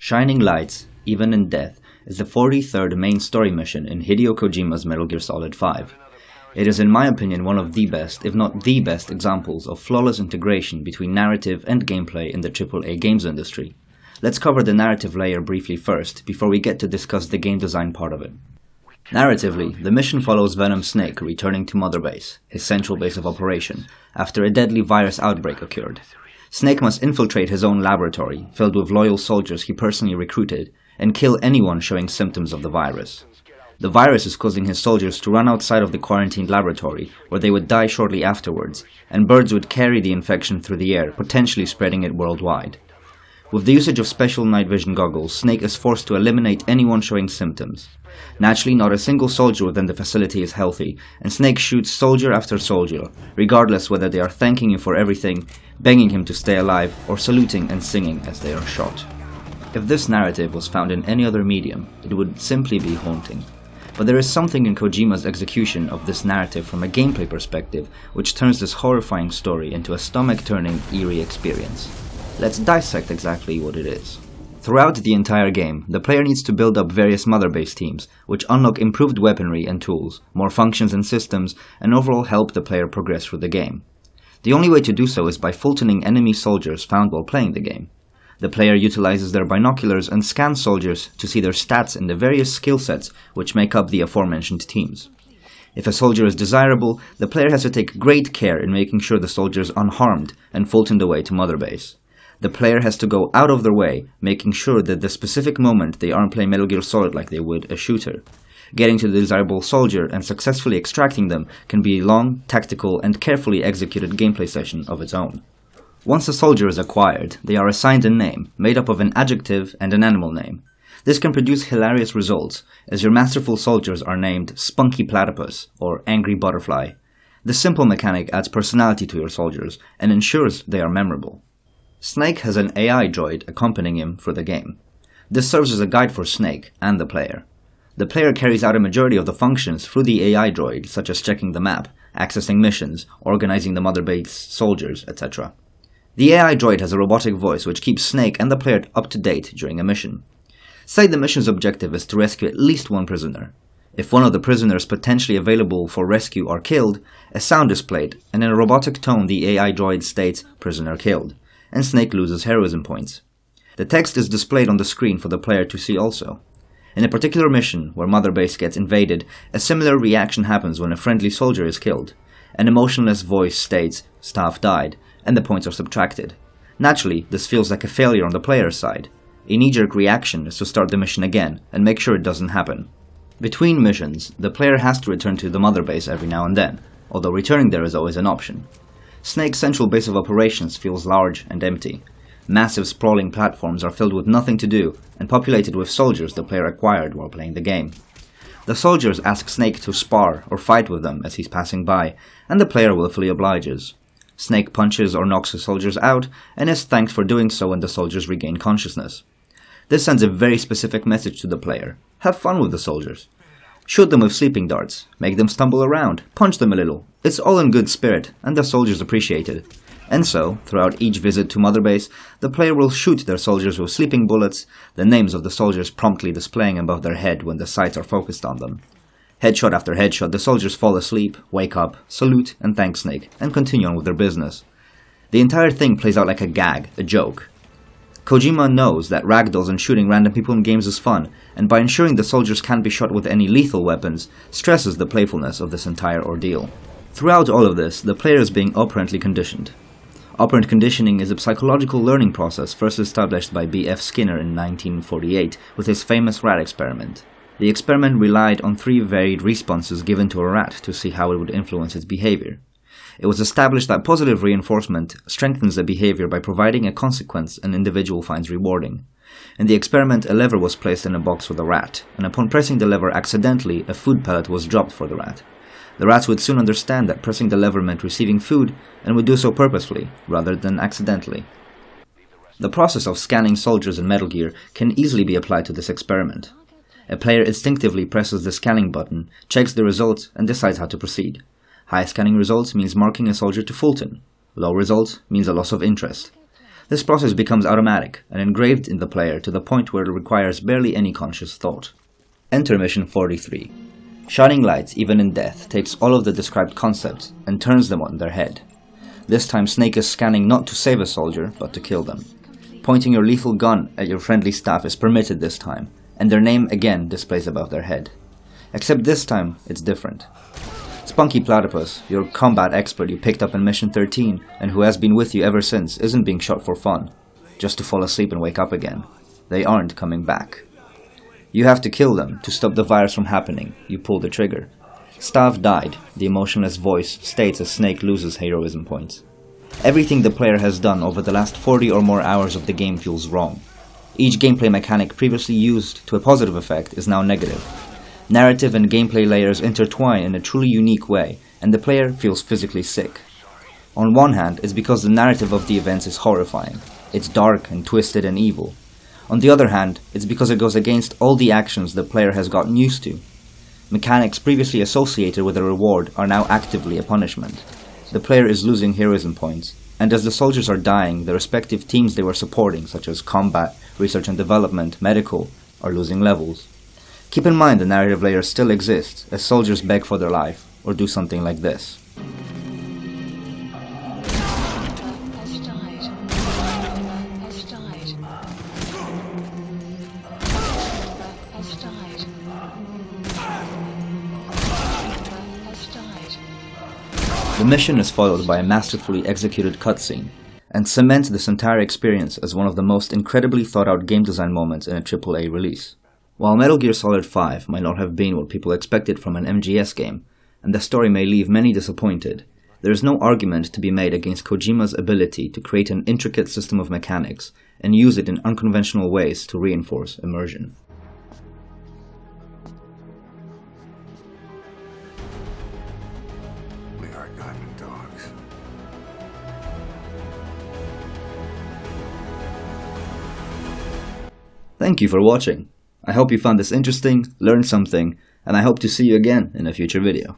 Shining Lights, Even in Death, is the 43rd main story mission in Hideo Kojima's Metal Gear Solid 5. It is in my opinion one of the best, if not the best, examples of flawless integration between narrative and gameplay in the AAA games industry. Let's cover the narrative layer briefly first, before we get to discuss the game design part of it. Narratively, the mission follows Venom Snake returning to Mother Base, his central base of operation, after a deadly virus outbreak occurred. Snake must infiltrate his own laboratory, filled with loyal soldiers he personally recruited, and kill anyone showing symptoms of the virus. The virus is causing his soldiers to run outside of the quarantined laboratory, where they would die shortly afterwards, and birds would carry the infection through the air, potentially spreading it worldwide. With the usage of special night vision goggles, Snake is forced to eliminate anyone showing symptoms. Naturally, not a single soldier within the facility is healthy, and Snake shoots soldier after soldier, regardless whether they are thanking him for everything, begging him to stay alive, or saluting and singing as they are shot. If this narrative was found in any other medium, it would simply be haunting. But there is something in Kojima's execution of this narrative from a gameplay perspective which turns this horrifying story into a stomach-turning, eerie experience. Let's dissect exactly what it is. Throughout the entire game, the player needs to build up various Mother Base teams, which unlock improved weaponry and tools, more functions and systems, and overall help the player progress through the game. The only way to do so is by Fultoning enemy soldiers found while playing the game. The player utilizes their binoculars and scans soldiers to see their stats in the various skill sets which make up the aforementioned teams. If a soldier is desirable, the player has to take great care in making sure the soldier is unharmed and Fultoned away to Mother Base. The player has to go out of their way, making sure that the specific moment they aren't playing Metal Gear Solid like they would a shooter. Getting to the desirable soldier and successfully extracting them can be a long, tactical, and carefully executed gameplay session of its own. Once a soldier is acquired, they are assigned a name, made up of an adjective and an animal name. This can produce hilarious results, as your masterful soldiers are named Spunky Platypus or Angry Butterfly. This simple mechanic adds personality to your soldiers and ensures they are memorable. Snake has an AI droid accompanying him for the game. This serves as a guide for Snake and the player. The player carries out a majority of the functions through the AI droid, such as checking the map, accessing missions, organizing the Mother Base soldiers, etc. The AI droid has a robotic voice which keeps Snake and the player up to date during a mission. Say the mission's objective is to rescue at least one prisoner. If one of the prisoners potentially available for rescue are killed, a sound is played, and in a robotic tone the AI droid states, "Prisoner killed," and Snake loses heroism points. The text is displayed on the screen for the player to see also. In a particular mission, where Mother Base gets invaded, a similar reaction happens when a friendly soldier is killed. An emotionless voice states, "Staff died," and the points are subtracted. Naturally, this feels like a failure on the player's side. A knee-jerk reaction is to start the mission again, and make sure it doesn't happen. Between missions, the player has to return to the Mother Base every now and then, although returning there is always an option. Snake's central base of operations feels large and empty. Massive sprawling platforms are filled with nothing to do, and populated with soldiers the player acquired while playing the game. The soldiers ask Snake to spar or fight with them as he's passing by, and the player willfully obliges. Snake punches or knocks the soldiers out, and is thanked for doing so when the soldiers regain consciousness. This sends a very specific message to the player. Have fun with the soldiers. Shoot them with sleeping darts, make them stumble around, punch them a little. It's all in good spirit, and the soldiers appreciate it. And so, throughout each visit to Mother Base, the player will shoot their soldiers with sleeping bullets, the names of the soldiers promptly displaying above their head when the sights are focused on them. Headshot after headshot, the soldiers fall asleep, wake up, salute, and thank Snake, and continue on with their business. The entire thing plays out like a gag, a joke. Kojima knows that ragdolls and shooting random people in games is fun, and by ensuring the soldiers can't be shot with any lethal weapons, stresses the playfulness of this entire ordeal. Throughout all of this, the player is being operantly conditioned. Operant conditioning is a psychological learning process first established by B.F. Skinner in 1948 with his famous rat experiment. The experiment relied on 3 varied responses given to a rat to see how it would influence its behavior. It was established that positive reinforcement strengthens the behavior by providing a consequence an individual finds rewarding. In the experiment, a lever was placed in a box for the rat, and upon pressing the lever accidentally, a food pellet was dropped for the rat. The rats would soon understand that pressing the lever meant receiving food, and would do so purposefully, rather than accidentally. The process of scanning soldiers in Metal Gear can easily be applied to this experiment. A player instinctively presses the scanning button, checks the results, and decides how to proceed. High scanning results means marking a soldier to Fulton. Low results means a loss of interest. This process becomes automatic and engraved in the player to the point where it requires barely any conscious thought. Enter Mission 43. Shining Lights, even in death, takes all of the described concepts and turns them on their head. This time Snake is scanning not to save a soldier, but to kill them. Pointing your lethal gun at your friendly staff is permitted this time, and their name again displays above their head. Except this time, it's different. Spunky Platypus, your combat expert you picked up in Mission 13, and who has been with you ever since, isn't being shot for fun, just to fall asleep and wake up again. They aren't coming back. You have to kill them to stop the virus from happening. You pull the trigger. Staff died, the emotionless voice states as Snake loses heroism points. Everything the player has done over the last 40 or more hours of the game feels wrong. Each gameplay mechanic previously used to a positive effect is now negative. Narrative and gameplay layers intertwine in a truly unique way, and the player feels physically sick. On one hand, it's because the narrative of the events is horrifying. It's dark and twisted and evil. On the other hand, it's because it goes against all the actions the player has gotten used to. Mechanics previously associated with a reward are now actively a punishment. The player is losing heroism points, and as the soldiers are dying, the respective teams they were supporting, such as combat, research and development, medical, are losing levels. Keep in mind the narrative layer still exists, as soldiers beg for their life, or do something like this. The mission is followed by a masterfully executed cutscene, and cements this entire experience as one of the most incredibly thought-out game design moments in a AAA release. While Metal Gear Solid 5 might not have been what people expected from an MGS game, and the story may leave many disappointed, there is no argument to be made against Kojima's ability to create an intricate system of mechanics and use it in unconventional ways to reinforce immersion. We are diamond dogs. Thank you for watching. I hope you found this interesting, learned something, and I hope to see you again in a future video.